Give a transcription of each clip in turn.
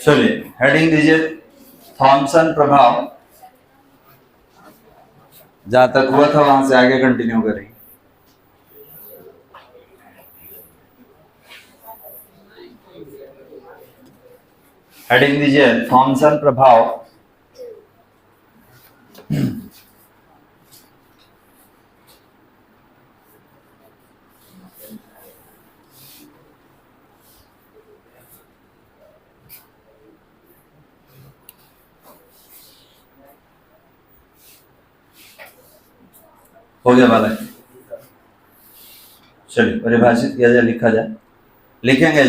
चलिए हेडिंग दीजिए थॉमसन प्रभाव। जहां तक हुआ था वहां से आगे कंटिन्यू करेंगे। हेडिंग दीजिए थॉमसन प्रभाव। हो गया वाला, चलिए परिभाषित किया जाए, लिखा जाए। लिखेंगे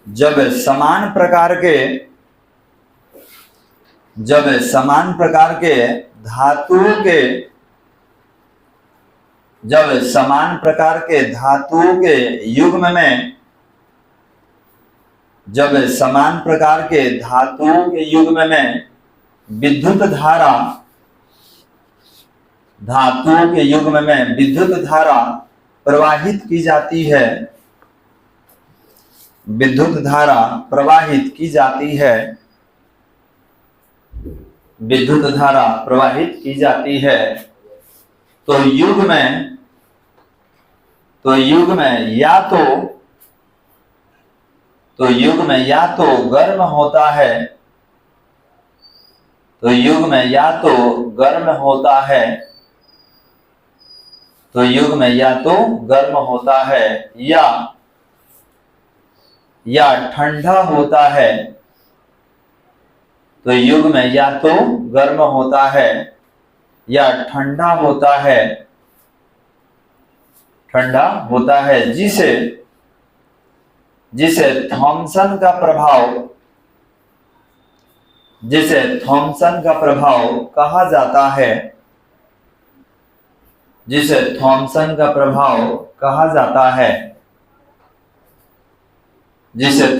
जब समान प्रकार के धातुओं के युग्म में विद्युत धारा प्रवाहित की जाती है, तो युग में या तो गर्म होता है या ठंडा होता है। जिसे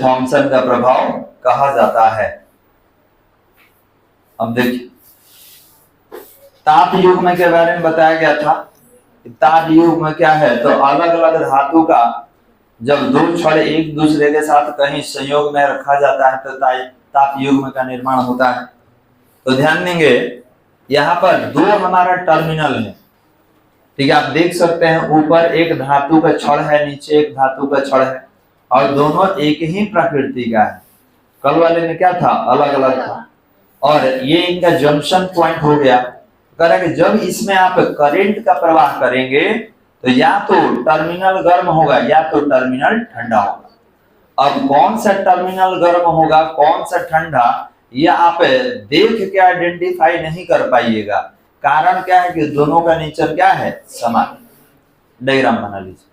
थॉमसन का प्रभाव कहा जाता है। अब देखिए ताप युग्म के बारे में बताया गया था। ताप युग्म क्या है, तो अलग अलग धातु का जब दो छड़ एक दूसरे के साथ कहीं संयोग में रखा जाता है तो ताप युग्म का निर्माण होता है। तो ध्यान देंगे यहाँ पर दो हमारा टर्मिनल है, ठीक है। आप देख सकते हैं ऊपर एक धातु का छड़ है, नीचे एक धातु का छड़ है और दोनों एक ही प्रकृति का है। कल वाले में क्या था, अलग अलग था। और ये इनका जंक्शन पॉइंट हो गया। कह रहा है कि जब इसमें आप करंट का प्रवाह करेंगे तो या तो टर्मिनल गर्म होगा या तो टर्मिनल ठंडा होगा। अब कौन सा टर्मिनल गर्म होगा कौन सा ठंडा, ये आप देख के आइडेंटिफाई नहीं कर पाइएगा। कारण क्या है कि दोनों का नेचर क्या है, समान। डायग्राम बना लीजिए।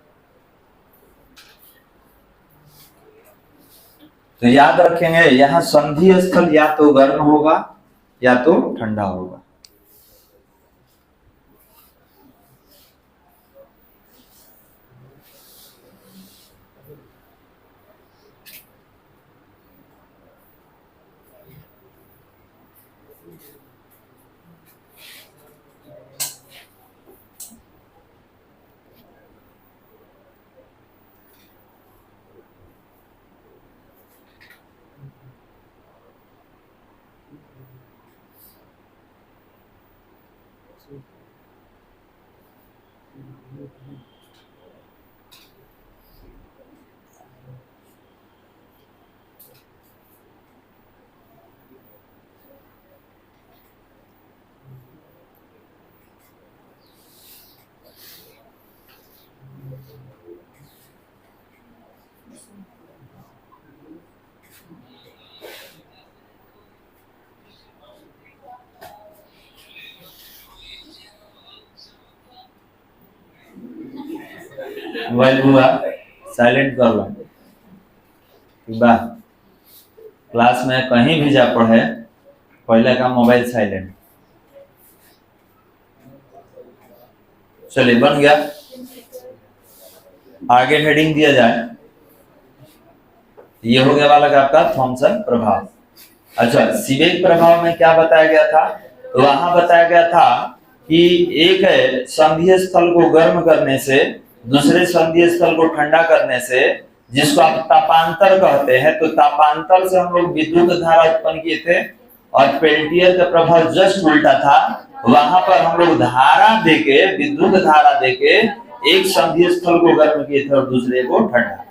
तो याद रखेंगे यहाँ संधि स्थल या तो गर्म होगा या तो ठंडा होगा। मोबाइल हुआ साइलेंट कर लो। क्लास में कहीं भी जा पढ़े पहले का मोबाइल साइलेंट। चलिए बन गया, आगे हेडिंग दिया जाए। ये हो गया वाला का आपका थॉमसन प्रभाव। अच्छा, सीबेक प्रभाव में क्या बताया गया था, तो वहां बताया गया था कि एक संधीय स्थल को गर्म करने से दूसरे संधीय स्थल को ठंडा करने से जिसको आप तापांतर कहते हैं। तो तापांतर से हम लोग विद्युत धारा उत्पन्न किए थे, और पेल्टियर का प्रभाव जस्ट उल्टा था। वहां पर हम लोग धारा देके, विद्युत धारा देके एक संधीय स्थल को गर्म किए थे और दूसरे को ठंडा।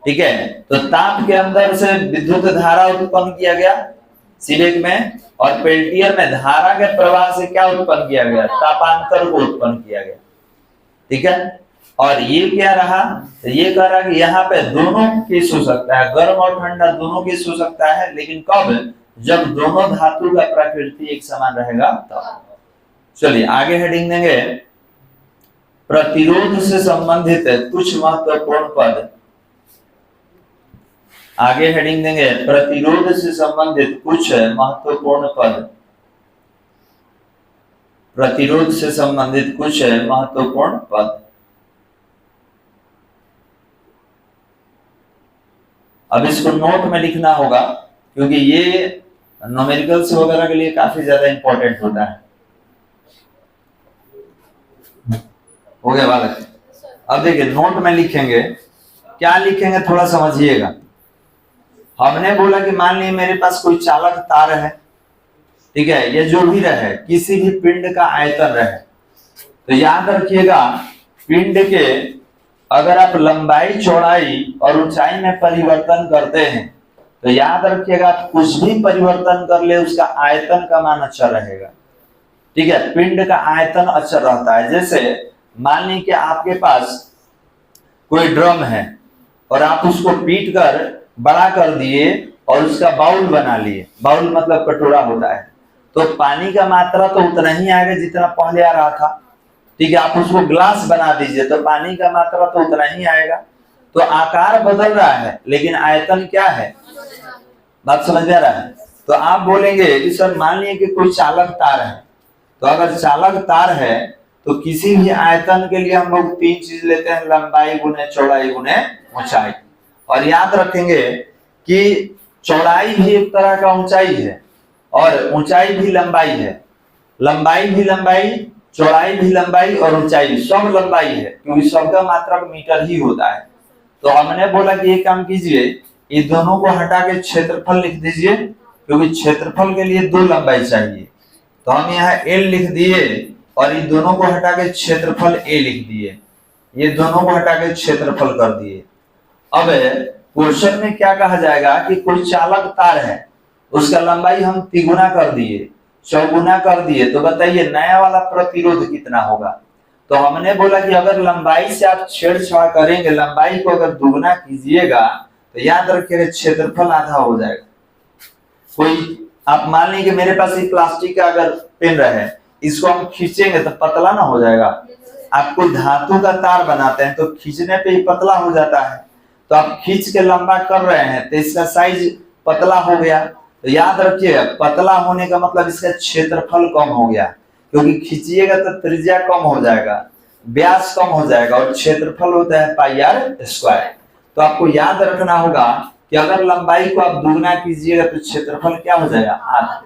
ठीक है, तो ताप के अंदर से विद्युत धारा उत्पन्न किया गया सीबेक में, और पेल्टियर में धारा के प्रवाह से क्या उत्पन्न किया गया, तापांतर को उत्पन्न किया गया। ठीक है, और ये क्या रहा, तो ये कह रहा कि यहाँ पे दोनों केस हो सकता है, गर्म और ठंडा दोनों केस हो सकता है, लेकिन कब, जब दोनों धातु का प्रकृति एक समान रहेगा तब। चलिए आगे हेडिंग देंगे, प्रतिरोध से संबंधित कुछ महत्वपूर्ण पद। आगे हेडिंग देंगे, प्रतिरोध से संबंधित कुछ महत्वपूर्ण पद। प्रतिरोध से संबंधित कुछ महत्वपूर्ण पद। अब इसको नोट में लिखना होगा, क्योंकि ये न्यूमेरिकल्स वगैरह के लिए काफी ज्यादा इंपॉर्टेंट होता है। हो गया बालक? अब देखिए नोट में लिखेंगे, क्या लिखेंगे थोड़ा समझिएगा। हमने बोला कि मान लीजिए मेरे पास कोई चालक तार है, ठीक है, ये जो भी रहे, किसी भी पिंड का आयतन रहे, तो याद रखिएगा पिंड के अगर आप लंबाई, चौड़ाई और ऊंचाई में परिवर्तन करते हैं, तो याद रखिएगा आप कुछ भी परिवर्तन कर ले उसका आयतन का मान अच्छा रहेगा। ठीक है, पिंड का आयतन अच्छा रहता है। जैसे मान लीजिए कि आपके पास कोई ड्रम है और आप उसको पीट कर बड़ा कर दिए और उसका बाउल बना लिए, बाउल मतलब कटोरा होता है, तो पानी का मात्रा तो उतना ही आएगा जितना पहले आ रहा था। ठीक है, आप उसको ग्लास बना दीजिए तो पानी का मात्रा तो उतना ही आएगा। तो आकार बदल रहा है लेकिन आयतन क्या है, बात समझ में आ रहा है? तो आप बोलेंगे कि सर मान लीजिए कि कोई चालक तार है, तो अगर चालक तार है तो किसी भी आयतन के लिए हम लोग तीन चीज लेते हैं, लंबाई गुने चौड़ाई गुने ऊंचाई। और याद रखेंगे कि चौड़ाई भी एक तरह का ऊंचाई है और ऊंचाई भी लंबाई है, लंबाई भी लंबाई, चौड़ाई भी लंबाई और ऊंचाई सब लंबाई है, क्योंकि सबका मात्रक मीटर ही होता है। तो हमने बोला कि एक काम कीजिए, ये दोनों को हटा के क्षेत्रफल लिख दीजिए, क्योंकि क्षेत्रफल के लिए दो लंबाई चाहिए। तो हम यहाँ L लिख दिए और ये दोनों को हटा के क्षेत्रफल A लिख दिए, ये दोनों को हटा के क्षेत्रफल कर दिए। अब क्वेश्चन में क्या कहा जाएगा कि कोई चालक तार है, उसका लंबाई हम तिगुना कर दिए, चौगुना कर दिए, तो बताइए नया वाला प्रतिरोध कितना होगा। तो हमने बोला कि अगर लंबाई से आप छेड़छाड़ करेंगे, लंबाई को अगर दुगुना कीजिएगा तो याद रखिएगा क्षेत्रफल आधा हो जाएगा। कोई आप मान लीजिए मेरे पास ये प्लास्टिक का अगर पेन रहे, इसको हम खींचेंगे तो पतला ना हो जाएगा। आप कोई धातु का तार बनाते हैं तो खींचने पे ही पतला हो जाता है, तो आप खींच के लंबा कर रहे हैं तो इसका साइज पतला हो गया। तो याद रखिए पतला होने का मतलब इसका क्षेत्रफल कम हो गया, क्योंकि खींचिएगा तो त्रिज्या कम हो जाएगा, व्यास कम हो जाएगा, और क्षेत्रफल होता है पाई आर स्क्वायर। तो आपको याद रखना होगा कि अगर लंबाई को आप दुगना कीजिएगा तो क्षेत्रफल क्या हो जाएगा, आधा।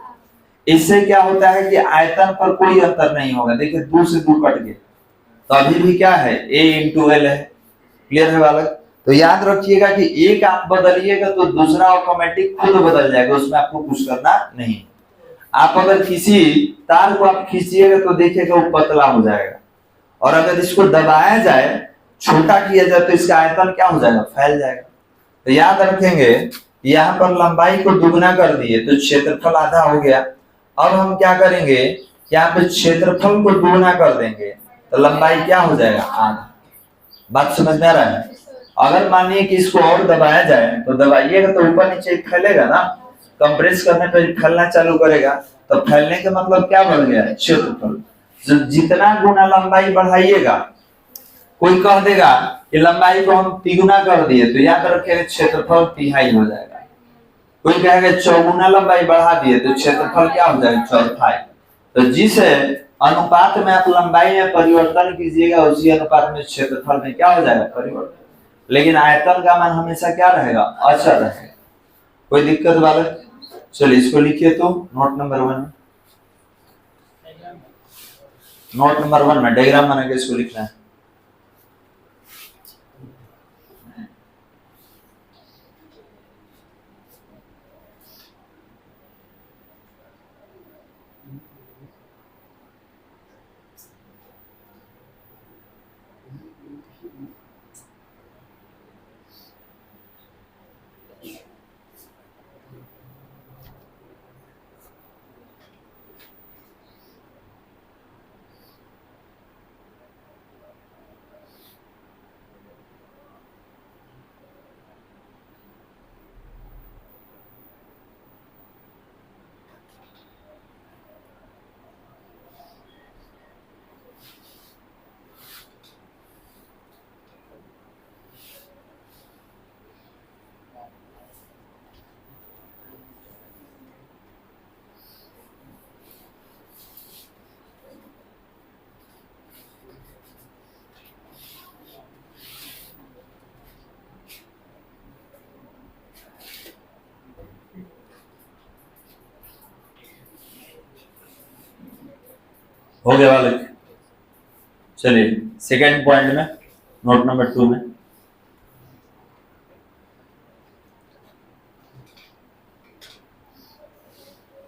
इससे क्या होता है कि आयतन पर कोई अंतर नहीं होगा। देखिए 2 से 2 कट गए, तो अभी भी क्या है, A × L है। क्लियर है बालक? तो याद रखिएगा कि एक आप बदलिएगा तो दूसरा ऑटोमेटिक खुद बदल जाएगा, उसमें आपको कुछ करना नहीं। आप अगर किसी तार को आप खींचिएगा तो देखिएगा वो पतला हो जाएगा, और अगर इसको दबाया जाए, छोटा किया जाए, तो इसका आयतन क्या हो जाएगा, फैल जाएगा। तो याद रखेंगे यहाँ पर लंबाई को दुगना कर दिए तो क्षेत्रफल आधा हो गया। अब हम क्या करेंगे, यहाँ पे क्षेत्रफल को दुगना कर देंगे तो लंबाई क्या हो जाएगा, आधा। बात समझ में आ रहा है? अगर मानिए कि इसको और दबाया जाए तो दबाइएगा तो ऊपर नीचे फैलेगा ना, कंप्रेस करने पर फैलना चालू करेगा, तो फैलने का मतलब क्या बढ़ गया, क्षेत्रफल। जितना गुना लंबाई बढ़ाइएगा, कोई कह देगा कि लंबाई को हम तिगुना कर दिए, तो याद रखिएगा क्षेत्रफल तिहाई हो जाएगा। कोई कहेगा चौगुना लंबाई बढ़ा दिए तो क्षेत्रफल क्या हो जाएगा, चौथाई। तो जिस अनुपात में आप लंबाई में परिवर्तन कीजिएगा उसी अनुपात में क्षेत्रफल में क्या हो जाएगा, परिवर्तन। लेकिन आयतन का मान हमेशा क्या रहेगा, अच्छा रहेगा। कोई दिक्कत बालक? चलिए इसको लिखिए तो नोट नंबर 1 में, नोट नंबर 1 में डायग्राम बना के इसको लिखना है। हो गया बालक। चलिए सेकेंड पॉइंट में, नोट नंबर 2 में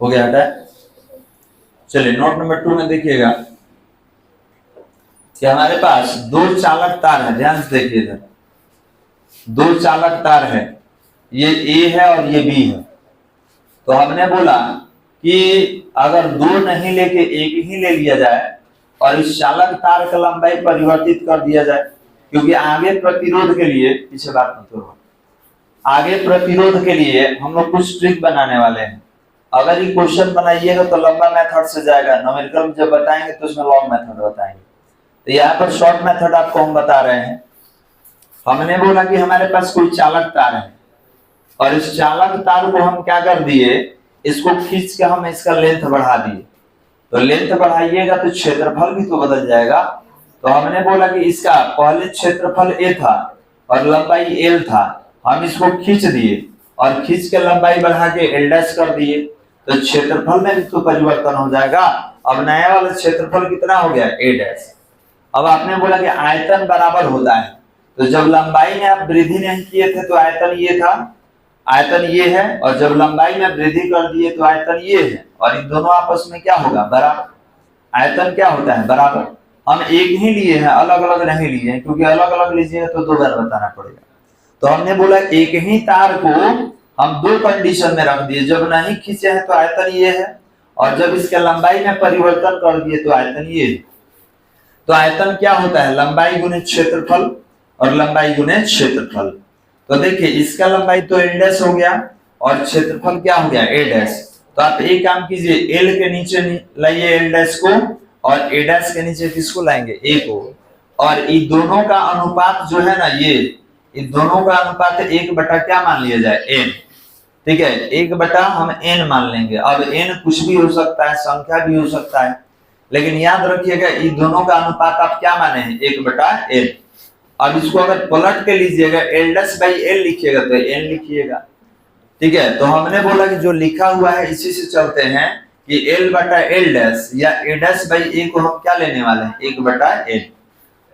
हो गया हटा। चलिए नोट नंबर 2 में देखिएगा कि हमारे पास दो चालक तार है, ध्यान से देखिए इधर दो चालक तार है, ये ए है और ये बी है। तो हमने बोला कि अगर दो नहीं लेके एक ही ले लिया जाए और इस चालक तार का लंबाई परिवर्तित कर दिया जाए, क्योंकि आगे प्रतिरोध के लिए, पीछे बात मत करो, आगे प्रतिरोध के लिए हम लोग कुछ ट्रिक बनाने वाले हैं। अगर ये क्वेश्चन बनाइएगा तो लंबा मेथड से जाएगा, न्यूमेरिकल जब बताएंगे तो उसमें लॉन्ग मेथड बताएंगे। तो यहाँ पर शॉर्ट मेथड आपको हम बता रहे हैं। हमने बोला कि हमारे पास कोई चालक तार है और इस चालक तार को हम क्या कर दिए, इसको खींच के हम इसका लेंथ बढ़ा दिए। तो लेंथ बढ़ाइएगा तो क्षेत्रफल भी तो बदल जाएगा। तो हमने बोला कि इसका पहले क्षेत्रफल ए था और लंबाई एल था, हम इसको खींच दिए और खींच के लंबाई बढ़ा के एल डैश कर दिए, तो क्षेत्रफल में भी तो परिवर्तन हो जाएगा। अब नया वाला क्षेत्रफल कितना हो गया, ए डैश। अब आपने बोला कि आयतन बराबर होता है, तो जब लंबाई में आप वृद्धि नहीं किए थे तो आयतन ये था, आयतन ये है, और जब लंबाई में वृद्धि कर दिए तो आयतन ये है, और इन दोनों आपस में क्या होगा, बराबर। आयतन क्या होता है, बराबर। हम एक ही लिए हैं, अलग अलग नहीं लिए हैं, क्योंकि अलग अलग लीजिएगा तो दो बार बताना पड़ेगा। तो हमने बोला एक ही तार को हम दो कंडीशन में रख दिए, जब नहीं खींचे हैं तो आयतन ये है, और जब इसके लंबाई में परिवर्तन कर दिए तो आयतन ये है। तो आयतन क्या होता है, लंबाई गुने क्षेत्रफल, और लंबाई गुने क्षेत्रफल। तो देखिए इसका लंबाई तो एल डैश हो गया और क्षेत्रफल क्या हो गया, ए डैश। तो आप एक काम कीजिए, एल के नीचे लाइए एल डैश को, और ए डैश के नीचे किसको लाएंगे, ए को। और इन दोनों का अनुपात जो है ना, ये इन दोनों का अनुपात 1 बटा क्या मान लिया जाए, एन। ठीक है, 1 बटा हम एन मान लेंगे। अब एन कुछ भी हो सकता है, संख्या भी हो सकता है, लेकिन याद रखिएगा इन दोनों का अनुपात आप क्या माने हैं, 1/n। अब इसको अगर पलट के लीजिएगा, एल डैश बाई एल लिखिएगा तो एन लिखिएगा। ठीक है, तो हमने बोला कि जो लिखा हुआ है इसी से चलते हैं कि l/l डैश या a डैश बाई ए को हम क्या लेने वाले हैं, 1/n।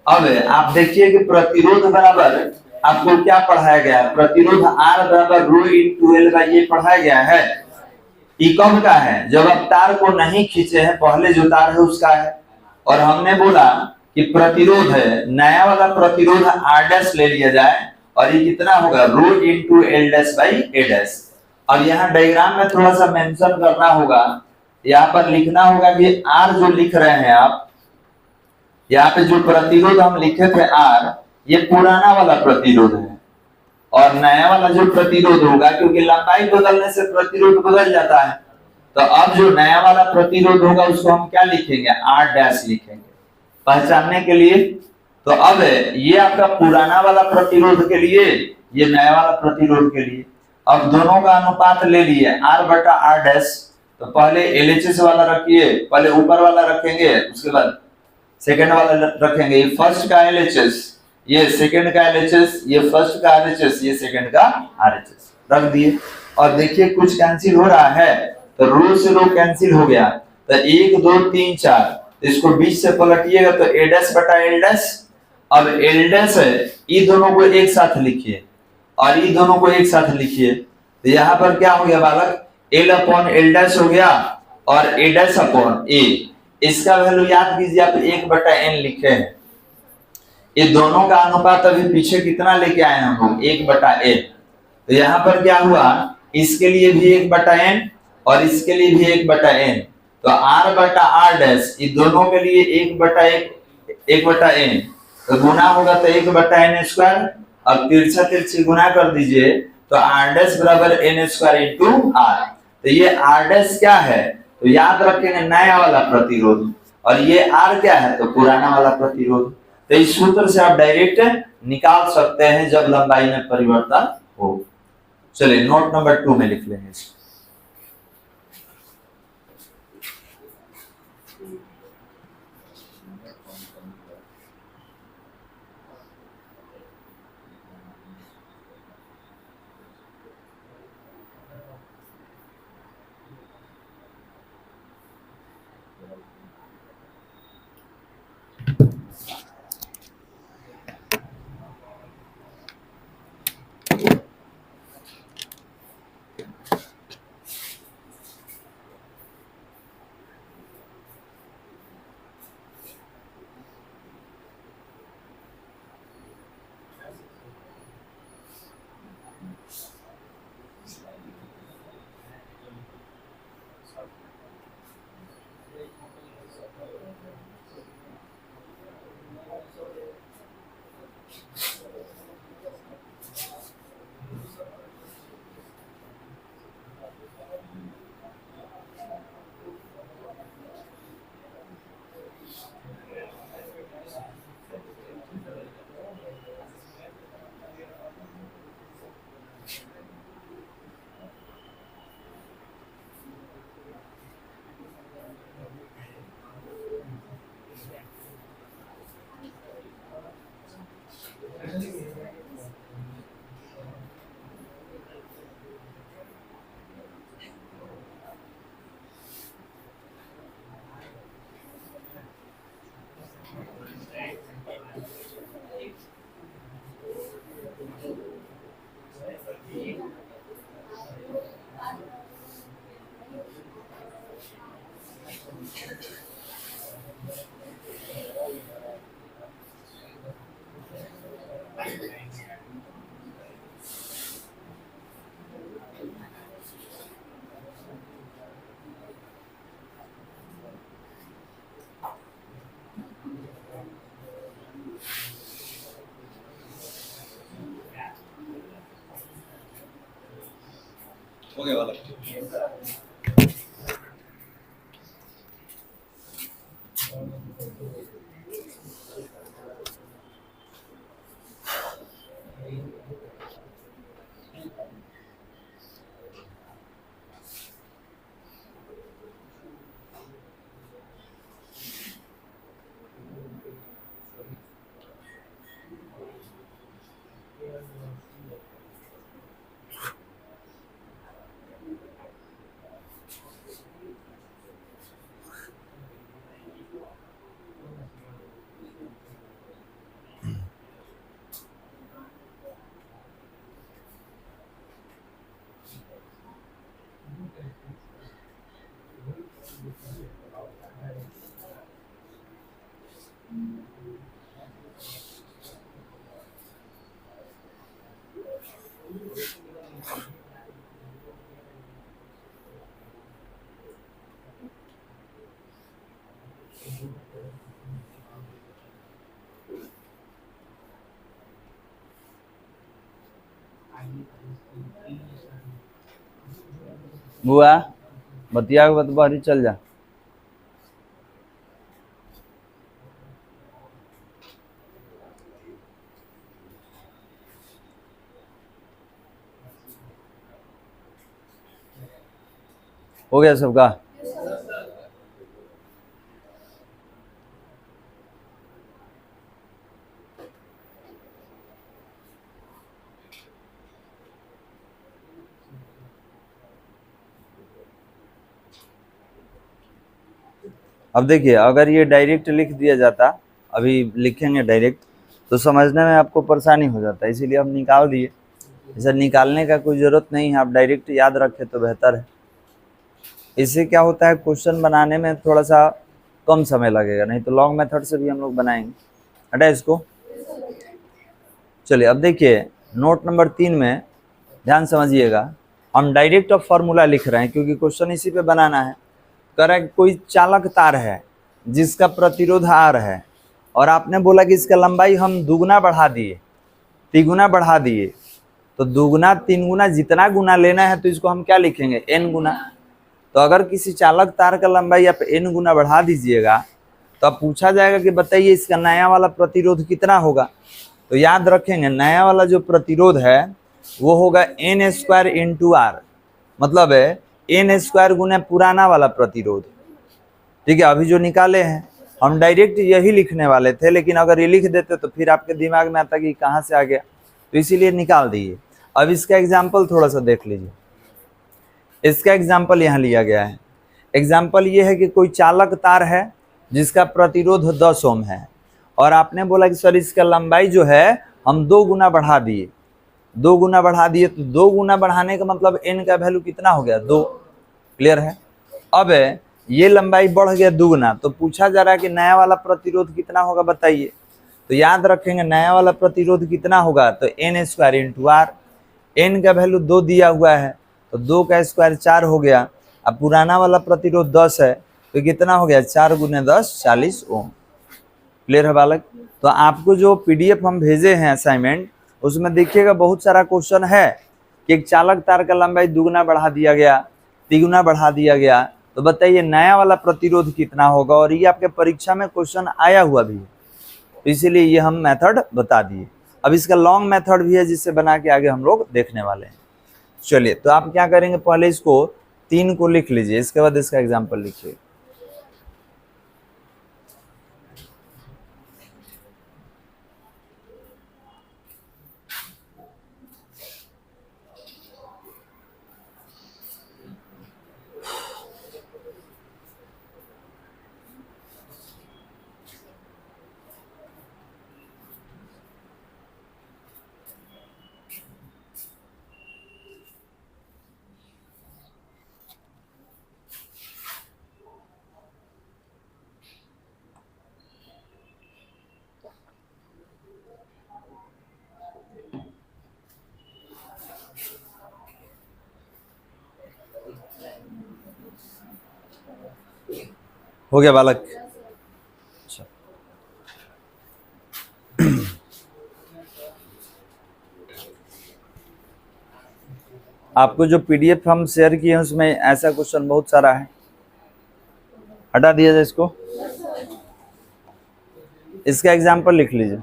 अब आप देखिए कि प्रतिरोध बराबर आपको क्या पढ़ाया गया है, प्रतिरोध R बराबर रो इंटू एल बाई ए पढ़ाया गया है। ई कब का है, जब आप तार को नहीं खींचे हैं, पहले जो तार है उसका है। और हमने बोला कि प्रतिरोध है, नया वाला प्रतिरोध आर डैश ले लिया जाए, और ये कितना होगा, row into L dash by A dash. अब यहाँ डायग्राम में थोड़ा सा मेंशन करना होगा, यहाँ पर लिखना होगा कि आर जो लिख रहे हैं आप, यहाँ पे जो प्रतिरोध हम लिखे थे आर, ये पुराना वाला प्रतिरोध है, और नया वाला जो प्रतिरोध होगा, क्योंकि लंबाई बदलने से प्रतिरोध बदल जाता है, तो अब जो नया वाला प्रतिरोध होगा उसको हम क्या लिखेंगे, आर डैश लिखेंगे पहचानने के लिए। तो अब ये आपका पुराना वाला प्रतिरोध के लिए, ये नया वाला प्रतिरोध के लिए। अब दोनों का अनुपात ले लिए R/R डैश। तो पहले LHS वाला रखिए, पहले ऊपर वाला रखेंगे, उसके बाद सेकंड वाला रखेंगे। ये फर्स्ट का LHS, ये सेकंड का LHS, ये फर्स्ट का RHS, ये सेकंड का RHS रख दिए। और देखिए कुछ कैंसिल हो रहा है, तो रो से रो कैंसिल हो गया, तो 1 2 3 4, इसको बीच से पलटिएगा तो a डैश बटा l डैश। अब l डैश है, ये दोनों को एक साथ लिखिए और ये दोनों को एक साथ लिखिए, तो यहाँ पर क्या हो गया बालक, l/l डैश हो गया और a डैश अपॉन a। इसका वैल्यू याद कीजिए आप, 1/n लिखे हैं। ये दोनों का अनुपात अभी पीछे कितना लेके आए हम लोग, 1/n। तो यहाँ पर क्या हुआ, इसके लिए भी 1/n और इसके लिए भी 1/n। तो R/R डैश ये दोनों के लिए 1/n, तो गुना होगा तो 1/n स्क्वायर, और तिरछा तिरछी गुना कर दीजिए तो R डैश बराबर n स्क्वायर इंटू R। तो ये R डैश क्या है, तो याद रखेंगे नया वाला प्रतिरोध, और ये R क्या है, तो पुराना वाला प्रतिरोध। तो इस सूत्र से आप डायरेक्ट निकाल सकते हैं जब लंबाई में परिवर्तन हो। चलिए नोट नंबर 2 में लिख लेंगे। हो गया वाला। बुआ बतिया के बत बाहरी चल जा। हो गया सबका? अब देखिए, अगर ये डायरेक्ट लिख दिया जाता, अभी लिखेंगे डायरेक्ट, तो समझने में आपको परेशानी हो जाता है, इसीलिए हम निकाल दिए। इसे निकालने का कोई ज़रूरत नहीं है, आप डायरेक्ट याद रखें तो बेहतर है। इससे क्या होता है, क्वेश्चन बनाने में थोड़ा सा कम समय लगेगा, नहीं तो लॉन्ग मेथड से भी हम लोग बनाएंगे। हटा इसको। चलिए अब देखिए, नोट नंबर 3 में ध्यान समझिएगा, हम डायरेक्ट ऑफ फार्मूला लिख रहे हैं क्योंकि क्वेश्चन इसी पे बनाना है। कह रहा है कि कोई चालक तार है जिसका प्रतिरोध R है और आपने बोला कि इसका लंबाई हम दुगुना बढ़ा दिए, तिगुना बढ़ा दिए, तो दुगुना तीन गुना जितना गुना लेना है तो इसको हम क्या लिखेंगे, n गुना। तो अगर किसी चालक तार का लंबाई आप n गुना बढ़ा दीजिएगा तो अब पूछा जाएगा कि बताइए इसका नया वाला प्रतिरोध कितना होगा। तो याद रखेंगे, नया वाला जो प्रतिरोध है वो होगा n स्क्वायर इंटू आर, मतलब है n स्क्वायर गुना पुराना वाला प्रतिरोध। ठीक है, अभी जो निकाले हैं हम डायरेक्ट यही लिखने वाले थे, लेकिन अगर ये लिख देते तो फिर आपके दिमाग में आता कि कहाँ से आ गया, तो इसीलिए निकाल दिए। अब इसका एग्जाम्पल थोड़ा सा देख लीजिए। इसका एग्जाम्पल यहाँ लिया गया है। एग्जाम्पल ये है कि कोई चालक तार है जिसका प्रतिरोध 10 ओम है और आपने बोला कि सर इसका लंबाई जो है हम 2 गुना बढ़ा दिए, 2 गुना बढ़ा दिए, तो 2 गुना बढ़ाने का मतलब n का वैल्यू कितना हो गया, 2। क्लियर है? अब ये लंबाई बढ़ गया दुगुना, तो पूछा जा रहा है कि नया वाला प्रतिरोध कितना होगा बताइए। तो याद रखेंगे नया वाला प्रतिरोध कितना होगा, तो n square into R. n का वैल्यू 2 दिया हुआ है तो 2 का स्क्वायर 4 हो गया। अब पुराना वाला प्रतिरोध 10 है तो कितना हो गया, 4 गुने 10 40 ओम। क्लियर है बालक? तो आपको जो PDF हम भेजे हैं असाइनमेंट, उसमें देखिएगा बहुत सारा क्वेश्चन है कि एक चालक तार का लंबाई दुगुना बढ़ा दिया गया, तिगुना बढ़ा दिया गया, तो बताइए नया वाला प्रतिरोध कितना होगा। और ये आपके परीक्षा में क्वेश्चन आया हुआ भी है, तो इसीलिए ये हम मेथड बता दिए। अब इसका लॉन्ग मेथड भी है जिससे बना के आगे हम लोग देखने वाले हैं। चलिए, तो आप क्या करेंगे, पहले इसको 3 को लिख लीजिए, इसके बाद इसका एग्जाम्पल लिखिए। हो गया बालक? अच्छा। आपको जो पीडीएफ हम शेयर किए हैं उसमें ऐसा क्वेश्चन बहुत सारा है, हटा दिया जाए इसको, इसका एग्जाम्पल लिख लीजिए।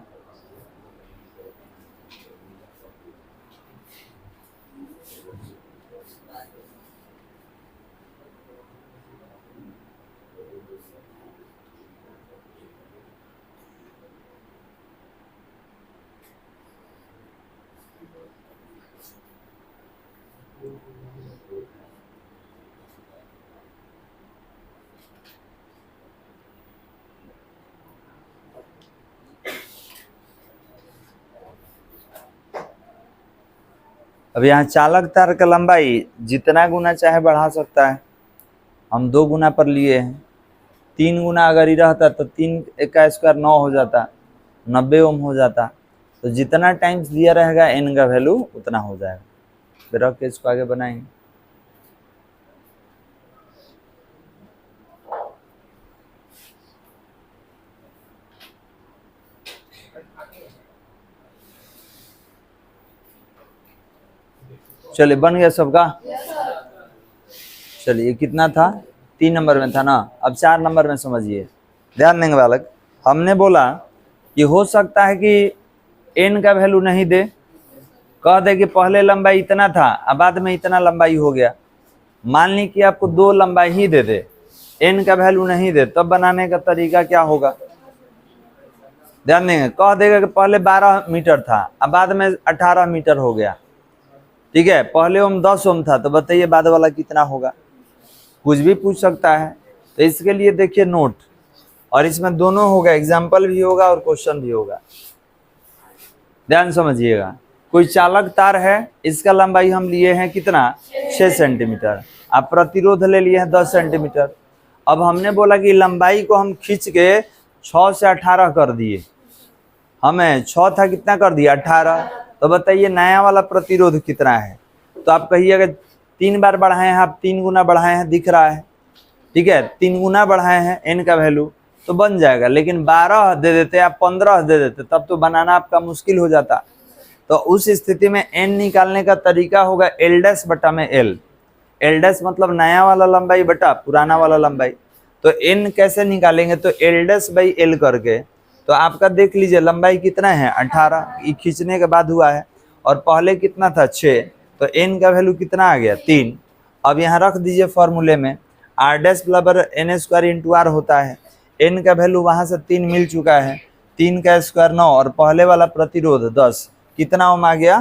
अब यहाँ चालक तार का लंबाई जितना गुना चाहे बढ़ा सकता है, हम 2 गुना पर लिए हैं। 3 गुना अगर ही रहता तो 3 का स्क्वायर 9 हो जाता, 90 ओम हो जाता। तो जितना टाइम्स दिया रहेगा एन का वैल्यू उतना हो जाएगा। फिर रख के इसको आगे बनाएंगे। चलिए बन गया सबका। चलिए कितना था? 3 नंबर में था ना। अब 4 नंबर में समझिए, ध्यान देंगे बालक। हमने बोला कि हो सकता है कि एन का वैल्यू नहीं दे, कह दे कि पहले लंबाई इतना था अब बाद में इतना लंबाई हो गया। मान ली कि आपको 2 लंबाई ही दे दे, एन का वैल्यू नहीं दे, तब बनाने का तरीका क्या होगा? ध्यान देंगे, कह देगा कि पहले 12 मीटर था अब बाद में 18 मीटर हो गया, ठीक है। पहले ओम 10 ओम था, तो बताइए बाद वाला कितना होगा? कुछ भी पूछ सकता है। तो इसके लिए देखिए नोट, और इसमें दोनों होगा, एग्जाम्पल भी होगा और क्वेश्चन भी होगा। ध्यान समझिएगा। कोई चालक तार है, इसका लंबाई हम लिए हैं कितना? 6 सेंटीमीटर। अब प्रतिरोध ले लिए हैं 10 सेंटीमीटर। अब हमने बोला कि लंबाई को हम खींच के 6 से 18 कर दिए। हमें 6 था, कितना कर दिया? 18। तो बताइए नया वाला प्रतिरोध कितना है? तो आप कहिएगा 3 बार बढ़ाए हैं, आप 3 गुना बढ़ाए हैं, दिख रहा है, ठीक है। 3 गुना बढ़ाए हैं एन का वैल्यू, तो बन जाएगा। लेकिन 12 दे देते आप 15 दे देते, तब तो बनाना आपका मुश्किल हो जाता। तो उस स्थिति में एन निकालने का तरीका होगा एल डैश बटा में एल। एल डैश मतलब नया वाला लंबाई बटा पुराना वाला लंबाई। तो एन कैसे निकालेंगे? तो एल डैश बाई एल करके। तो आपका देख लीजिए लंबाई कितना है? 18, ये खींचने के बाद हुआ है। और पहले कितना था? 6। तो एन का वैल्यू कितना आ गया? 3। अब यहाँ रख दीजिए फॉर्मूले में, आर डैश बराबर एन स्क्वायर इंटू आर होता है। एन का वैल्यू वहां से 3 मिल चुका है, 3 का स्क्वायर 9 और पहले वाला प्रतिरोध 10, कितना ओम आ गया?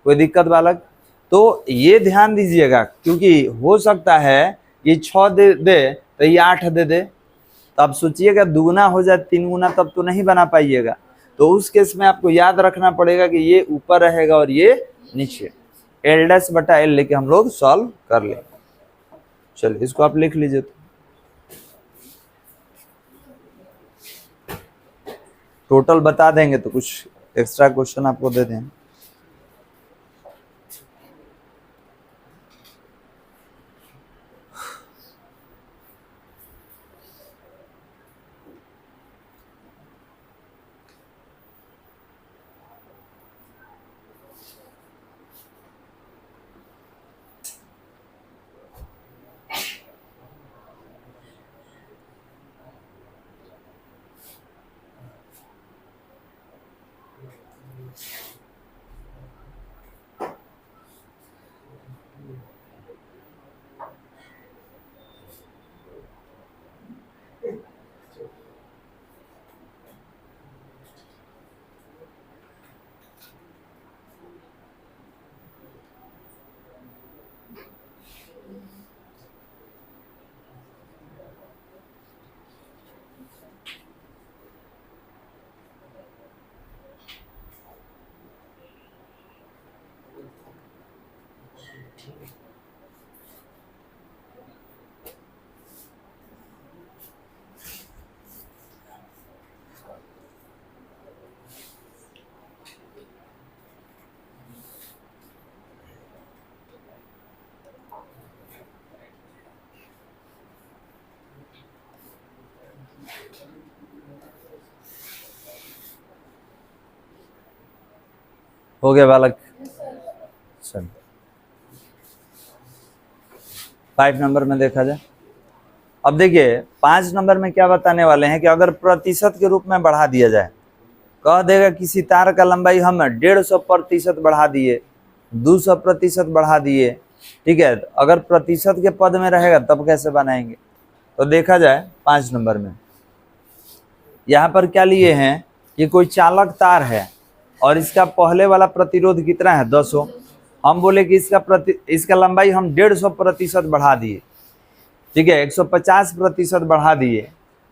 कोई दिक्कत बालक? तो ये ध्यान दीजिएगा, क्योंकि हो सकता है ये 6 दे दे तो ये 8 दे दे। तो आप सोचिएगा दुगुना हो जाए 3 गुना, तब तो नहीं बना पाइएगा। तो उस केस में आपको याद रखना पड़ेगा कि ये ऊपर रहेगा और ये नीचे। एल डैश बटा एल लेके हम लोग सॉल्व कर लेंगे। चलिए इसको आप लिख लीजिए। टोटल बता देंगे तो कुछ एक्स्ट्रा क्वेश्चन आपको दे दें। हो गया बालक। चल 5 नंबर में देखा जाए। अब देखिए 5 नंबर में क्या बताने वाले हैं कि अगर प्रतिशत के रूप में बढ़ा दिया जाए, कह देगा किसी तार का लंबाई हम 150% बढ़ा दिए, 200% बढ़ा दिए, ठीक है। अगर प्रतिशत के पद में रहेगा तब कैसे बनाएंगे? तो देखा जाए 5 नंबर में यहाँ पर क्या लिए हैं कि कोई चालक तार है और इसका पहले वाला प्रतिरोध कितना है 10 ओम। हम बोले कि इसका लंबाई हम 150% बढ़ा दिए, ठीक है, 150% बढ़ा दिए।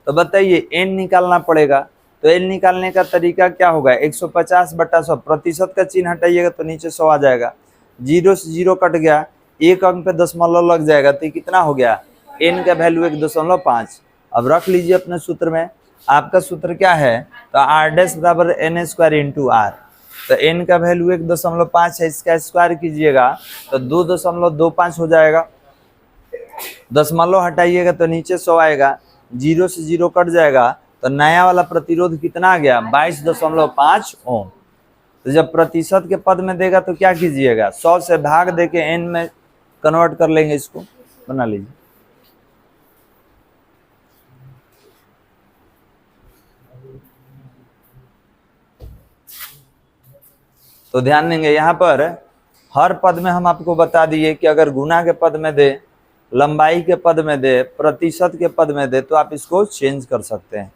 तो बताइए एन निकालना पड़ेगा। तो एन निकालने का तरीका क्या होगा? 150/100, प्रतिशत का चिन्ह हटाइएगा तो नीचे 100 आ जाएगा, 0 से 0 कट गया, एक अंक पे दशमलव लग जाएगा, तो कितना हो गया? एन का वैल्यू 1.5। अब रख लीजिए अपने सूत्र में। आपका सूत्र क्या है? तो आर डैश बराबर एन स्क्वायर इंटू आर। तो एन का वैल्यू 1.5 है, इसका स्क्वायर कीजिएगा तो 2.25 हो जाएगा। दशमलव हटाइएगा तो नीचे 100 आएगा, 0 से 0 कट जाएगा, तो नया वाला प्रतिरोध कितना आ गया? 22.5 ओम। तो जब प्रतिशत के पद में देगा तो क्या कीजिएगा? 100 से भाग देके एन में कन्वर्ट कर लेंगे, इसको बना लीजिए। तो ध्यान देंगे यहाँ पर हर पद में हम आपको बता दिए कि अगर गुना के पद में दे, लंबाई के पद में दे, प्रतिशत के पद में दे, तो आप इसको चेंज कर सकते हैं।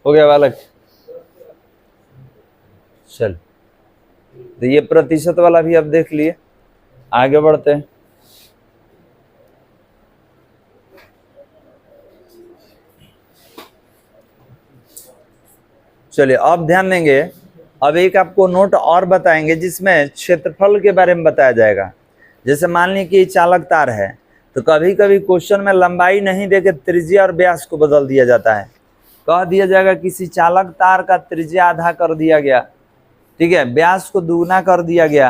हो गया बालक? चल, तो ये प्रतिशत वाला भी अब देख लिए, आगे बढ़ते हैं। चलिए अब ध्यान देंगे, अब एक आपको नोट और बताएंगे जिसमें क्षेत्रफल के बारे में बताया जाएगा। जैसे मान लीजिए कि चालक तार है, तो कभी कभी क्वेश्चन में लंबाई नहीं देके त्रिज्या और व्यास को बदल दिया जाता है। कह दिया जाएगा किसी चालक तार का त्रिज्या आधा कर दिया गया, ठीक है, व्यास को दुगना कर दिया गया,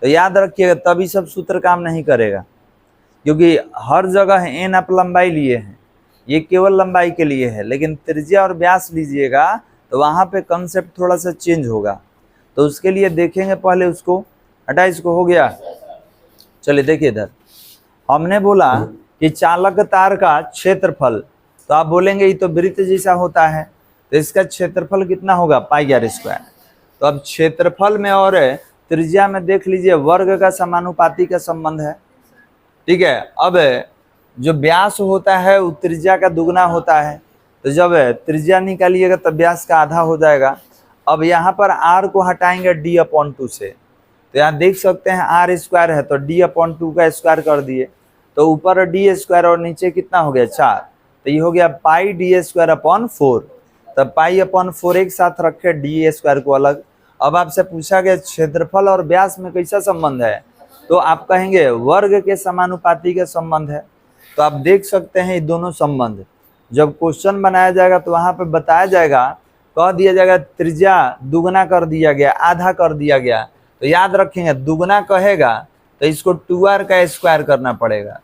तो याद रखिएगा तभी सब सूत्र काम नहीं करेगा, क्योंकि हर जगह एन आप लंबाई लिए हैं, ये केवल लंबाई के लिए है, लेकिन त्रिज्या और व्यास लीजिएगा तो वहां पे कंसेप्ट थोड़ा सा चेंज होगा। तो उसके लिए देखेंगे पहले उसको, हटा इसको। हो गया? चलिए देखिए इधर, हमने बोला कि चालक तार का क्षेत्रफल, तो आप बोलेंगे ये तो वृत्त जैसा होता है, तो इसका क्षेत्रफल कितना होगा? पाई आर स्क्वायर। तो अब क्षेत्रफल में और त्रिज्या में देख लीजिए वर्ग का समानुपाती का संबंध है, ठीक है। अब जो व्यास होता है वो त्रिज्या का दुगना होता है, तो जब त्रिज्या निकालिएगा तब व्यास का आधा हो जाएगा। अब यहाँ पर r को हटाएंगे d/2 से, तो यहाँ देख सकते हैं r स्क्वायर है तो d/2 का स्क्वायर कर दिए, तो ऊपर d स्क्वायर और नीचे कितना हो गया? 4, तो ये हो गया पाई d²/4। तब पाई/4 एक साथ रखे, डी स्क्वायर को अलग। अब आपसे पूछा गया क्षेत्रफल और व्यास में कैसा संबंध है, तो आप कहेंगे वर्ग के समानुपाती के संबंध है। तो आप देख सकते हैं ये दोनों संबंध जब क्वेश्चन बनाया जाएगा तो वहां पे बताया जाएगा, कह दिया जाएगा त्रिज्या दुगना कर दिया गया, आधा कर दिया गया, तो याद रखेंगे दुगना कहेगा तो इसको 2r का स्क्वायर करना पड़ेगा,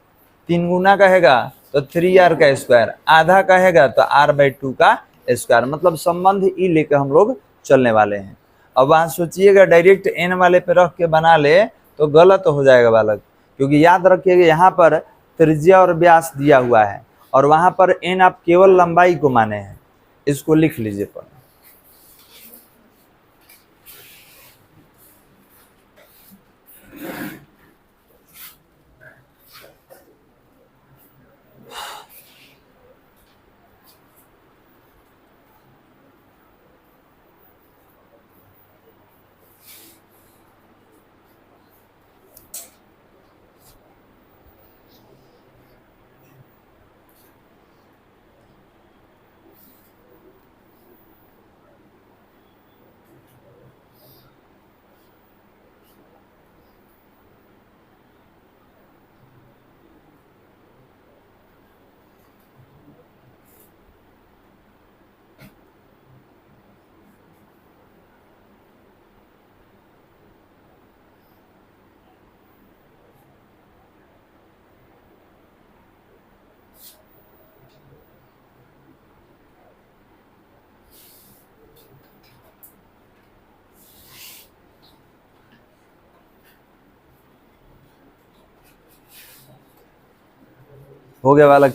3 गुना कहेगा तो 3r का स्क्वायर, आधा कहेगा तो r/2 का स्क्वायर। मतलब संबंध ई लेकर हम लोग चलने वाले हैं। अब वहां सोचिएगा डायरेक्ट n वाले पे रख के बना ले तो गलत हो जाएगा बालक, क्योंकि याद रखिएगा यहाँ पर त्रिज्या और व्यास दिया हुआ है और वहां पर n आप केवल लंबाई को माने हैं। इसको लिख लीजिए पर। हो गया बालक?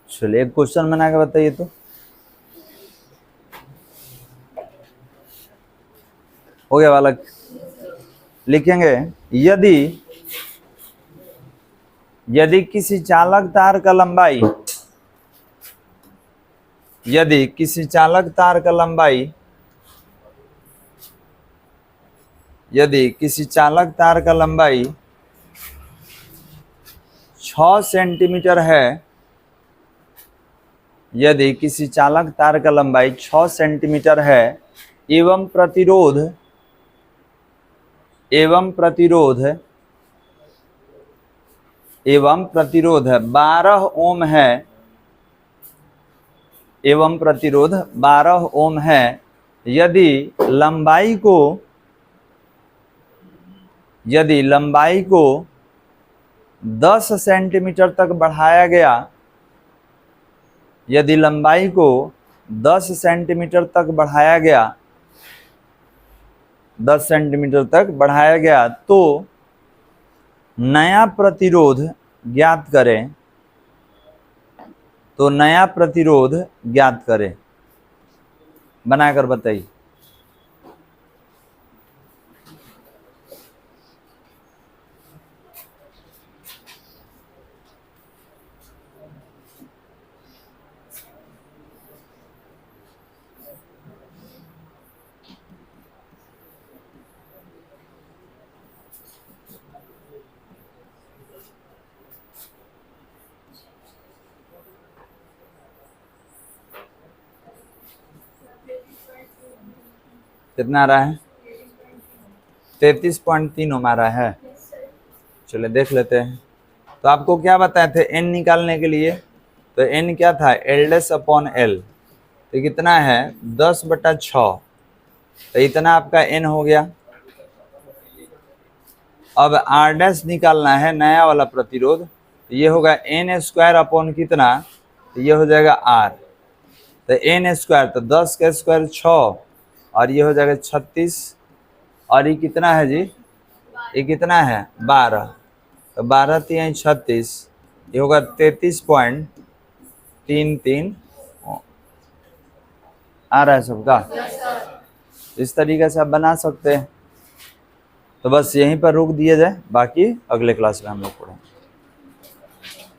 चलिए एक क्वेश्चन बना के बताइए तो। हो गया बालक? लिखेंगे यदि किसी चालक तार का लंबाई यदि किसी चालक तार का लंबाई 6 सेंटीमीटर है, यदि किसी चालक तार का लंबाई 6 सेंटीमीटर है एवं प्रतिरोध 12 ओम है, एवं प्रतिरोध 12 ओम है, यदि लंबाई को 10 सेंटीमीटर तक बढ़ाया गया, यदि लंबाई को 10 सेंटीमीटर तक बढ़ाया गया 10 सेंटीमीटर तक बढ़ाया गया तो नया प्रतिरोध ज्ञात करें, तो नया प्रतिरोध ज्ञात करें। बनाकर बताइए। कितना आ रहा है? 33.3 ओम आ रहा है। चलिए देख लेते हैं। तो आपको क्या बताए थे n निकालने के लिए? तो n क्या था? L'/L। तो कितना है? 10/6। तो इतना आपका n हो गया। अब R' निकालना है, नया वाला प्रतिरोध। तो ये होगा n² कितना? तो ये हो जाएगा r। तो n², तो 10 का स्क्वायर 6 और ये हो जाएगा 36 और ये कितना है जी? ये कितना है? 12। तो 12 3 36, ये होगा 33.33 आ रहा है सबका। इस तरीके से आप बना सकते हैं। तो बस यहीं पर रोक दिया जाए, बाकी अगले क्लास में हम लोग पढ़ेंगे।